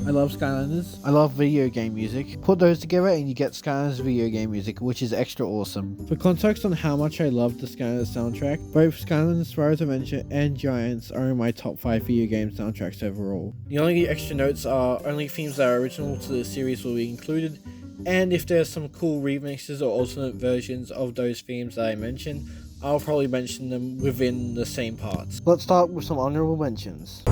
I love Skylanders. I love video game music. Put those together and you get Skylanders video game music, which is extra awesome. For context on how much I love the Skylanders soundtrack, both Skylanders, Spyro's Adventure and Giants are in my top 5 video game soundtracks overall. The only extra notes are only themes that are original to the series will be included, and if there's some cool remixes or alternate versions of those themes that I mentioned, I'll probably mention them within the same parts. Let's start with some honorable mentions.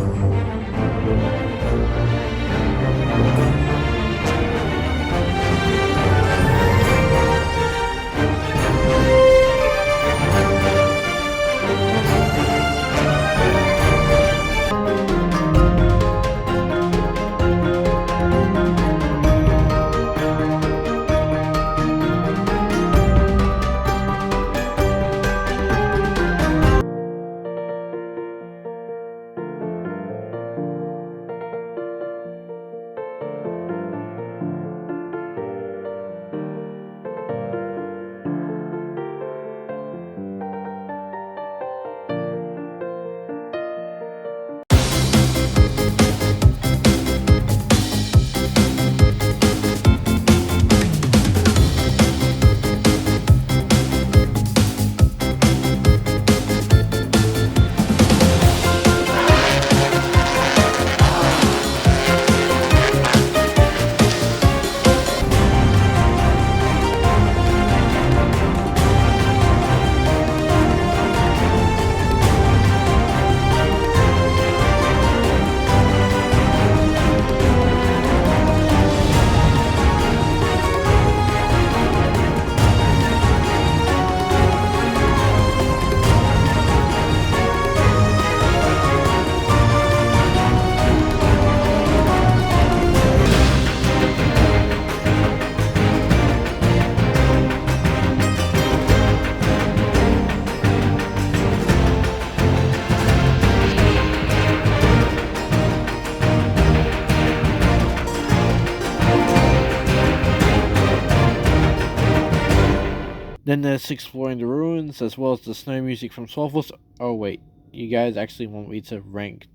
Then there's exploring the ruins, as well as the snow music from Swafels. Oh wait, you guys actually want me to rank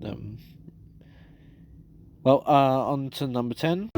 them. Well, on to number 10.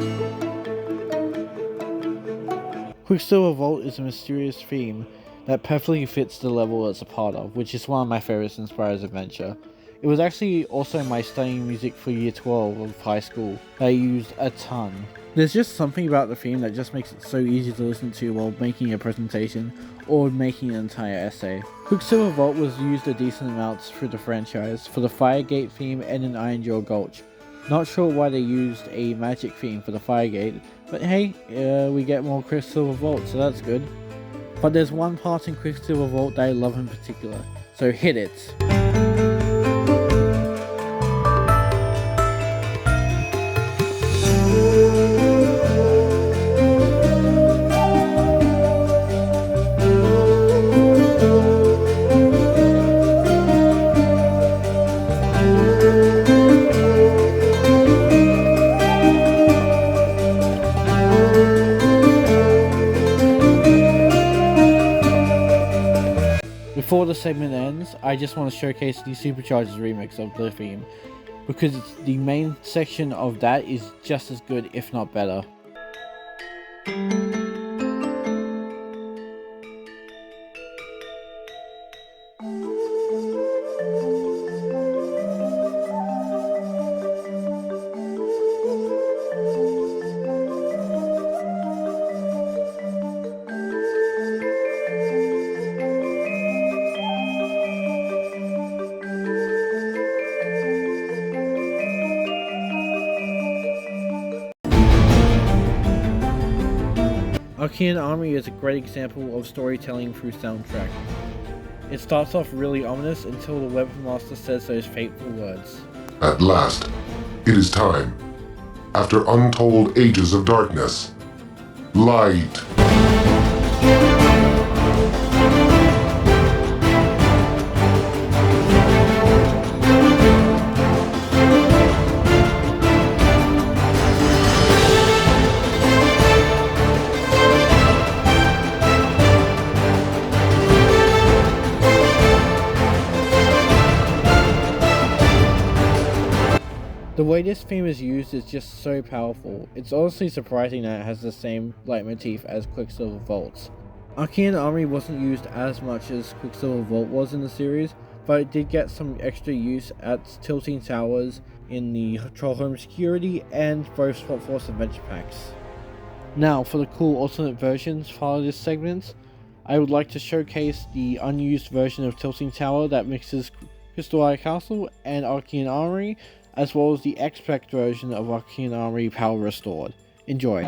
Quicksilver Vault is a mysterious theme that perfectly fits the level it's a part of, which is one of my favorites in Spyro's Adventure. It was actually also my studying music for year 12 of high school that I used a ton. There's just something about the theme that just makes it so easy to listen to while making a presentation or making an entire essay. Quicksilver Vault was used a decent amount through the franchise for the Firegate theme and in Iron Jaw Gulch. Not sure why they used a magic theme for the Firegate, but hey, we get more Quicksilver Vault, so that's good. But there's one part in Quicksilver Vault that I love in particular, so hit it! Before the segment ends, I just want to showcase the Superchargers remix of the theme, because the main section of that is just as good, if not better. Arkeyan Armory is a great example of storytelling through soundtrack. It starts off really ominous until the Weapon Master says those fateful words. At last, it is time. After untold ages of darkness, light. The way this theme is used is just so powerful. It's honestly surprising that it has the same leitmotif as Quicksilver Vault's. Arkeyan Armory wasn't used as much as Quicksilver Vault was in the series, but it did get some extra use at Tilting Towers in the Troll Home Security and both Swap Force Adventure Packs. Now for the cool alternate versions part of this segment, I would like to showcase the unused version of Tilting Tower that mixes Crystal Eye Castle and Arkeyan Armory, as well as the X-Pack version of Arkeyan Armory Power Restored. Enjoy!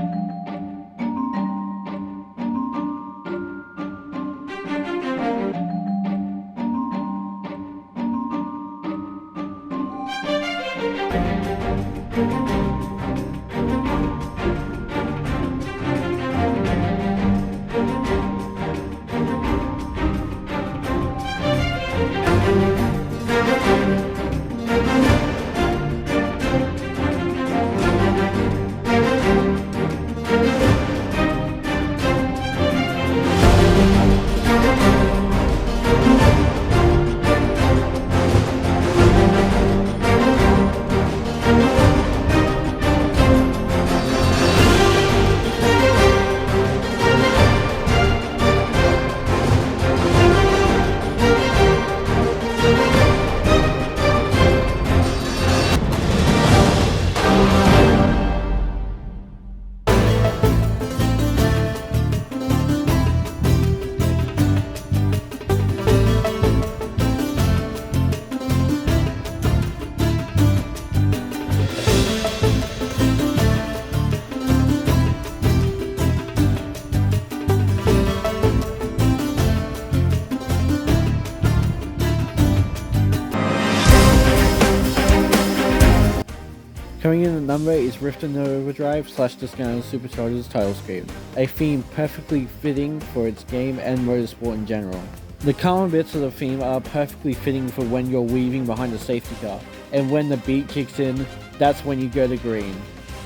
Coming in at number is Rift and Overdrive / the Skylanders Superchargers title screen, a theme perfectly fitting for its game and motorsport in general. The common bits of the theme are perfectly fitting for when you're weaving behind a safety car, and when the beat kicks in, that's when you go to green.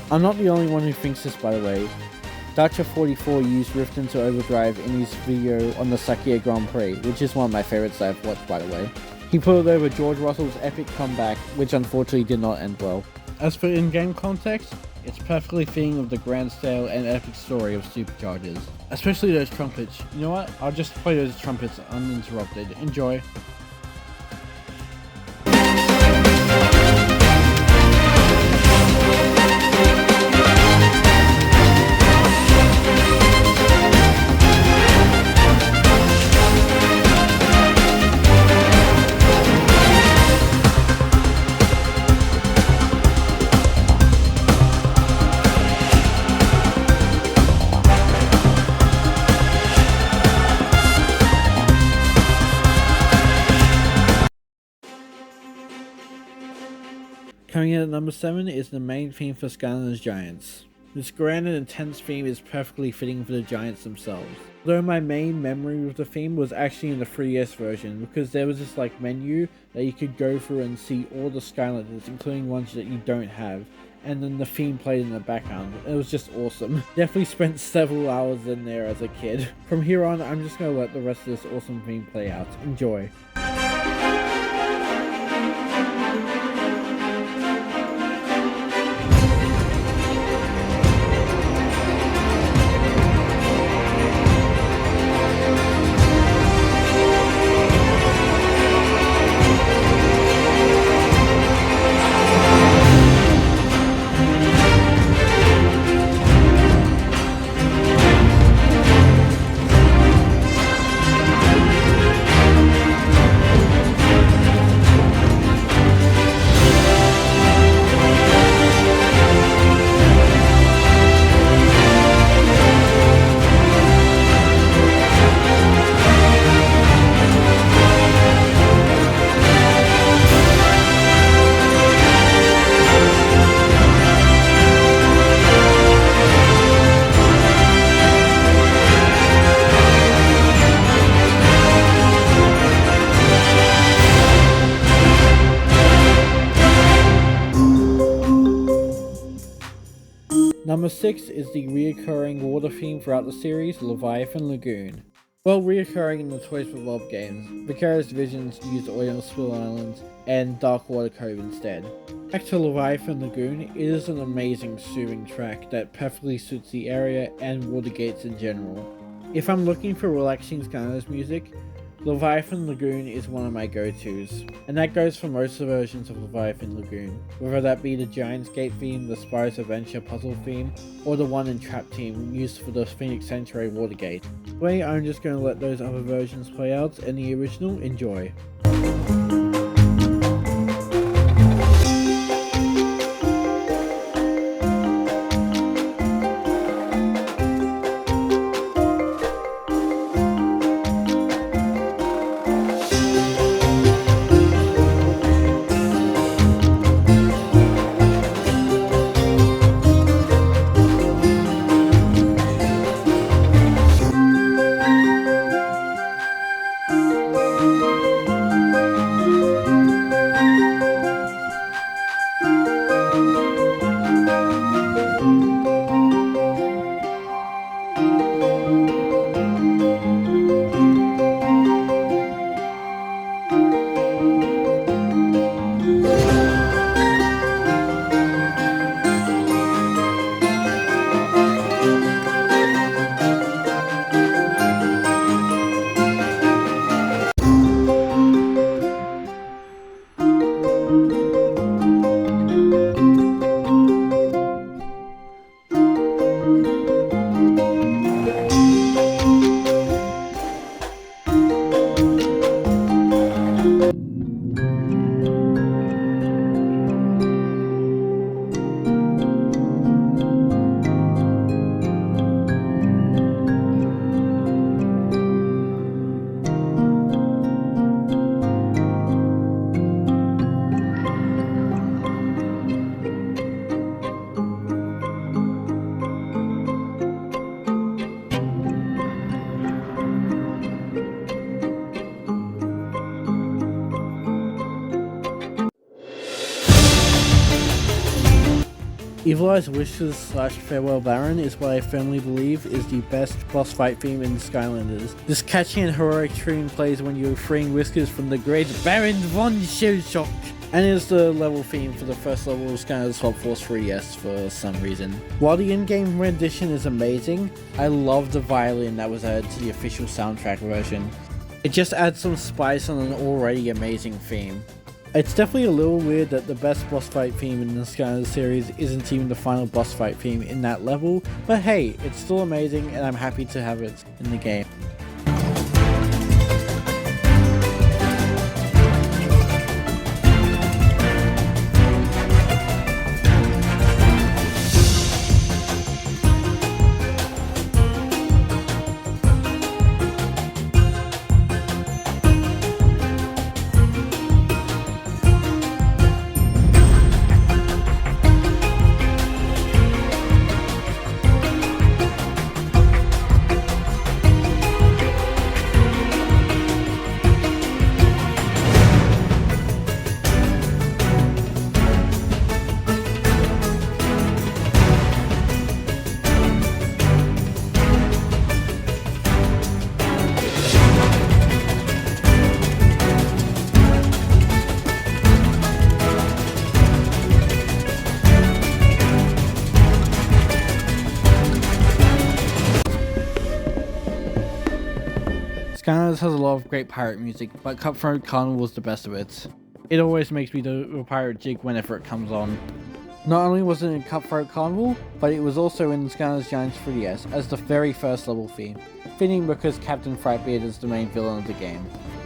I'm not the only one who thinks this, by the way. Thatcher44 used Rift into Overdrive in his video on the Sakia Grand Prix, which is one of my favorites I've watched, by the way. He put it over George Russell's epic comeback, which unfortunately did not end well. As for in-game context, it's perfectly fitting with the grand scale and epic story of Superchargers. Especially those trumpets. You know what? I'll just play those trumpets uninterrupted. Enjoy. Coming in at number 7 is the main theme for Skylanders Giants. This grand and intense theme is perfectly fitting for the Giants themselves. Though my main memory of the theme was actually in the 3DS version, because there was this menu that you could go through and see all the Skylanders, including ones that you don't have, and then the theme played in the background. It was just awesome. Definitely spent several hours in there as a kid. From here on, I'm just gonna let the rest of this awesome theme play out. Enjoy. Number 6 is the reoccurring water theme throughout the series, Leviathan Lagoon. Well, reoccurring in the Toys for Bob games, Vicarious Visions used Oil Spill Islands and Dark Water Cove instead. Back to Leviathan Lagoon, it is an amazing soothing track that perfectly suits the area and Watergates in general. If I'm looking for relaxing Skylanders music, Leviathan Lagoon is one of my go-tos, and that goes for most of the versions of Leviathan Lagoon, whether that be the Giant's Gate theme, the Spyro's Adventure puzzle theme, or the one in Trap Team used for the Phoenix Sanctuary Watergate. Anyway, I'm just going to let those other versions play out and the original enjoy. Evil Eye's Wishes / Farewell Baron is what I firmly believe is the best boss fight theme in Skylanders. This catchy and heroic tune plays when you're freeing Whiskers from the great Baron von Shellshock, and is the level theme for the first level of Skylanders Swap Force 3S for some reason. While the in-game rendition is amazing, I love the violin that was added to the official soundtrack version. It just adds some spice on an already amazing theme. It's definitely a little weird that the best boss fight theme in the Skylanders series isn't even the final boss fight theme in that level, but hey, it's still amazing and I'm happy to have it in the game. Skylanders has a lot of great pirate music, but Cutthroat Carnival is the best of it. It always makes me do a pirate jig whenever it comes on. Not only was it in Cutthroat Carnival, but it was also in Skylanders Giants 3DS as the very first level theme, fitting because Captain Frightbeard is the main villain of the game.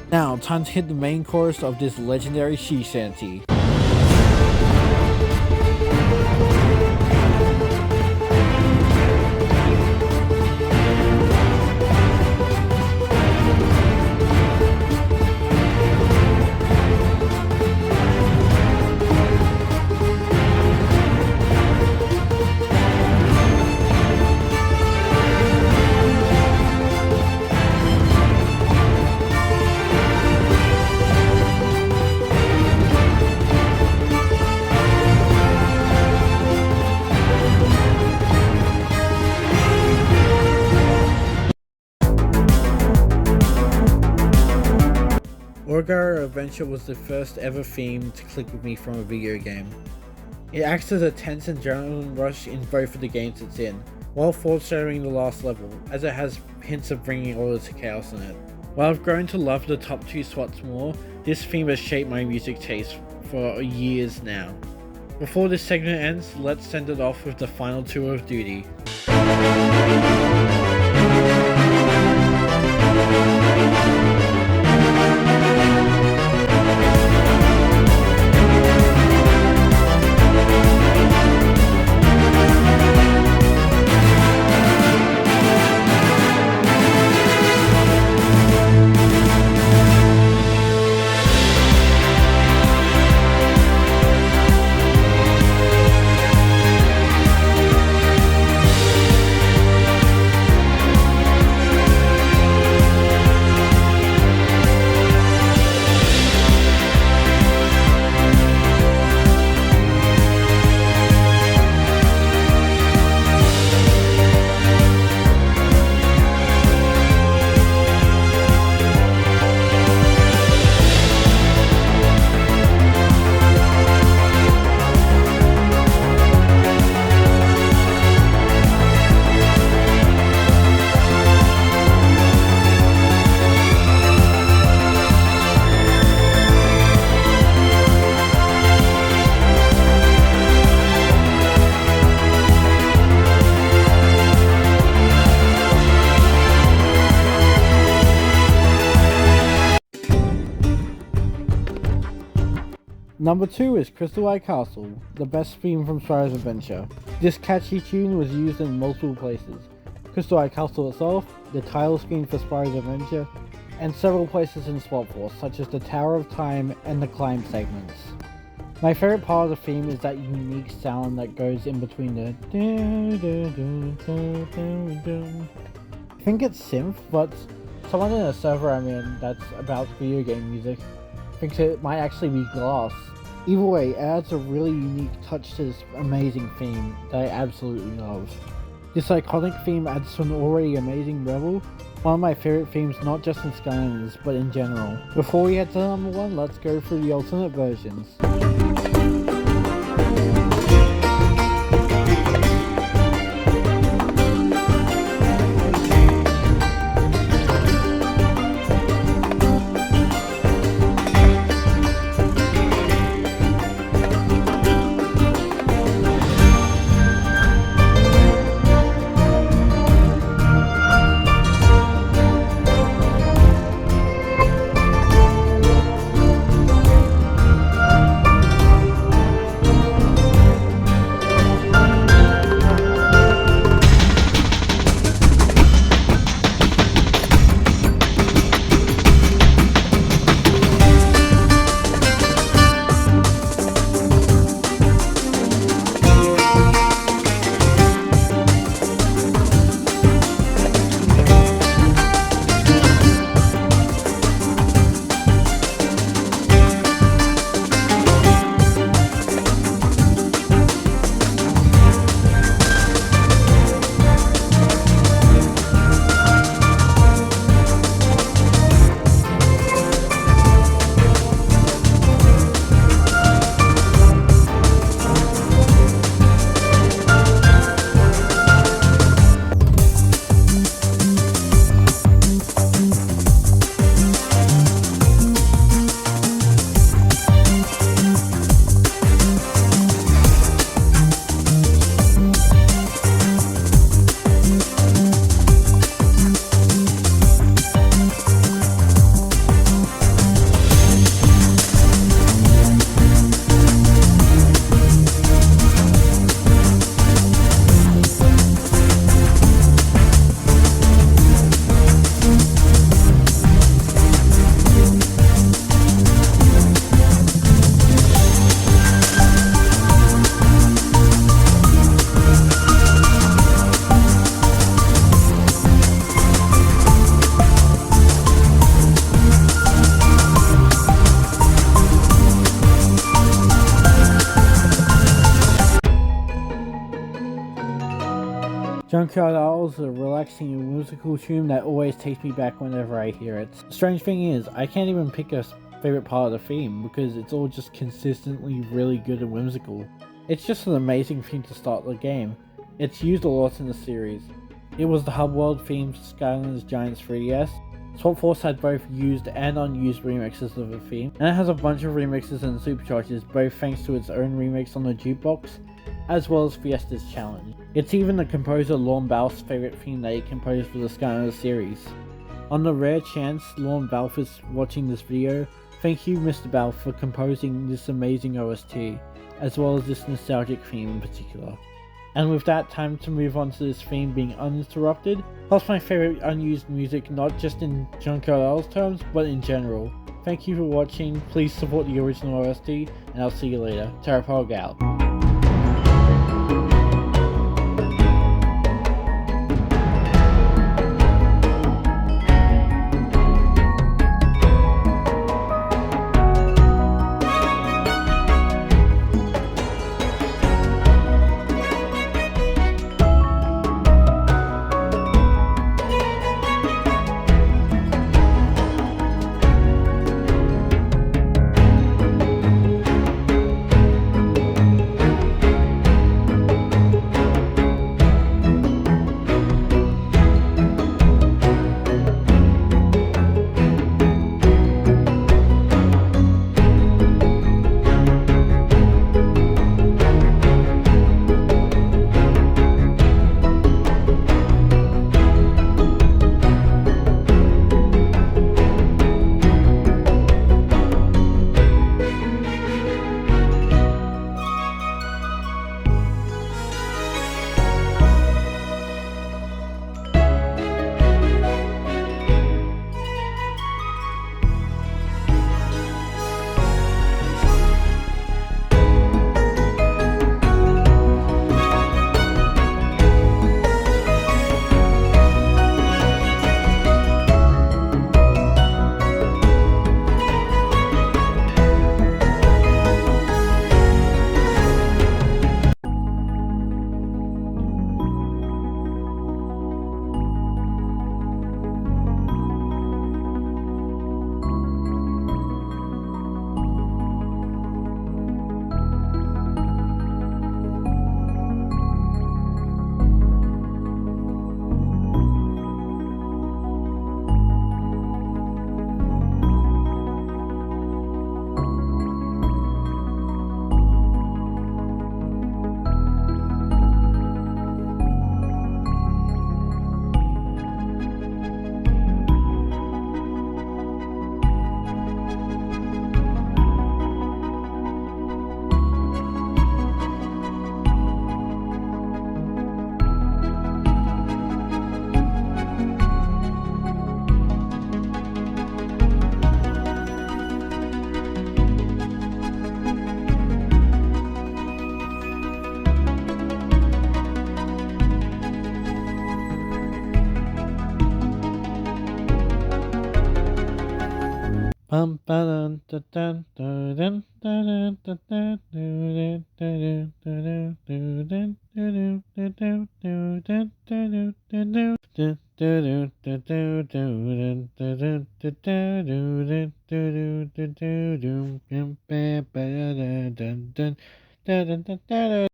Now, time to hit the main chorus of this legendary sea shanty. Overdrive Adventure was the first ever theme to click with me from a video game. It acts as a tense adrenaline rush in both of the games it's in, while foreshadowing the last level, as it has hints of bringing order to chaos in it. While I've grown to love the top two spots more, this theme has shaped my music taste for years now. Before this segment ends, let's send it off with the final tour of duty. Number 2 is Crystal Eye Castle, the best theme from Spyro's Adventure. This catchy tune was used in multiple places. Crystal Eye Castle itself, the title screen for Spyro's Adventure, and several places in Swap Force, such as the Tower of Time and the climb segments. My favorite part of the theme is that unique sound that goes in between the I think it's synth, but someone in a server I'm in that's about video game music thinks it might actually be glass. Either way, it adds a really unique touch to this amazing theme that I absolutely love. This iconic theme adds to an already amazing level, one of my favorite themes not just in Skylanders, but in general. Before we head to number 1, let's go through the alternate versions. Junkyard is a relaxing and whimsical tune that always takes me back whenever I hear it. The strange thing is, I can't even pick a favorite part of the theme because it's all just consistently really good and whimsical. It's just an amazing theme to start the game. It's used a lot in the series. It was the hub world theme for Skylanders Giants 3DS. Swap Force had both used and unused remixes of the theme, and it has a bunch of remixes and supercharges, both thanks to its own remix on the jukebox, as well as Fiesta's challenge. It's even the composer Lorne Balfe's favourite theme that he composed for the Skylanders series. On the rare chance Lorne Balfe is watching this video, thank you Mr. Balfe for composing this amazing OST, as well as this nostalgic theme in particular. And with that, time to move on to this theme being uninterrupted, plus my favourite unused music not just in Junkyard terms, but in general. Thank you for watching, please support the original OST, and I'll see you later. Terrapog out.